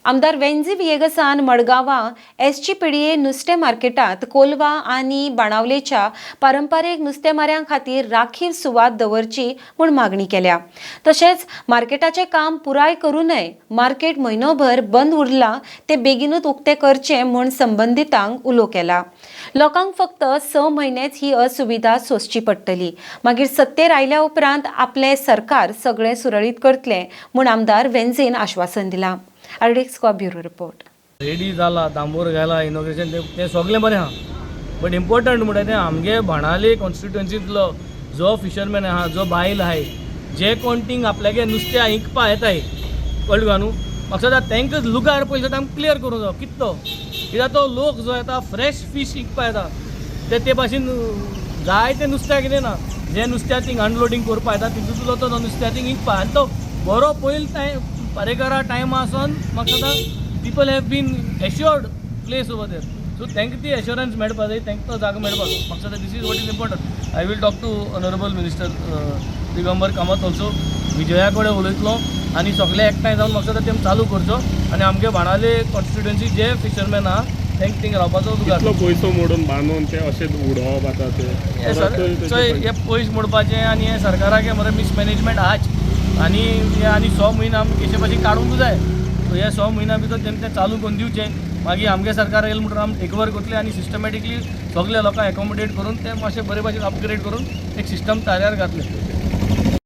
आमदार वेंझी वियेगसान मडगांवां एसची पिडीए नुस्तें मार्केटांत कोलवा आनी बाणावलेच्या पारंपारीक नुस्तेमाऱ्यां खातीर राखीव सुवात दवरची म्हूण मागणी केल्या। तशेंच मार्केटाचें काम पुराय करूं नये, मार्केट म्हयनोभर बंद उरलां ते बेगीनूच उक्तें करचें म्हूण संबंधितांक उलो केला। लोकांक फक्त 6 म्हयनेच ही असुविधा सोंसची पडटली, मागीर सत्तेर आयल्या उपरांत आपलें सरकार सगळें सुरळीत करतलें म्हूण आमदार वेंझीन आश्वासन दिलां। RDX bureau report. रेडी जाला, दांबोर घाला, इनॉग्रेशन ते सगळें बरें आहा, बट इम्पॉर्टंट म्हणटा तें आमगे बाणावले कॉन्स्टिट्युएन्सींतलो जो फिशरमॅन आहा, जो बायल आहाय, जे कोण थिंग आपल्यागे नुस्तें इंकपा येताय, कळ्ळें काय न्हू, म्हाका दिसता तांकां लुगार पयलीं तांकां क्लियर करूंक जाय कितें तो, कित्याक तो लोक जो येता फ्रेश फीश इंकपा येता ते भाशेन जायते नुस्तें कितें ना, जे नुस्त्या थिंग अनलोडिंग करपा येता तितूंतलो तो नुस्त्या थिंग इंकपा आनी तो बरो पयलीं पारेकरा टायमा आसून म्हाका दिसता people have been assured place over there, so तांकां ती एश्योरन्स मेळपा जाय, तांकां तो जागो मेळपाक जाय। म्हाका दिसता this is what is important. I will talk to honourable minister Digambar Kamat also, विजया कडेन उलयतलो आनी सगळे एकठांय जावन म्हाका दिसता तें चालू करचो आनी आमगे बाणावले कॉन्स्टिट्युएन्सी जे फिशरमॅन आहा तांकां थिंग रावपाचो लुगार पयसो मोडून बांदून ते अशें उडोवप आतां हे पयस मोडपाचें आनी हे सरकाराक मरे मिसमॅनेजमेंट आहाच आनी 100 म्हयने आमकां केशे भाशेन काडूंक जाय, सो हे 100 म्हयन्या भितर तेंकां तें चालू करून दिवचें, मागीर आमगे सरकार येयलें म्हणून आमी टेक ओवर करतले आनी सिस्टमॅटिकली सगळे लोकांक एकोमोडेट करून ते मातशें बरे भाशेन अपग्रेड करून एक सिस्टम तयार घातले।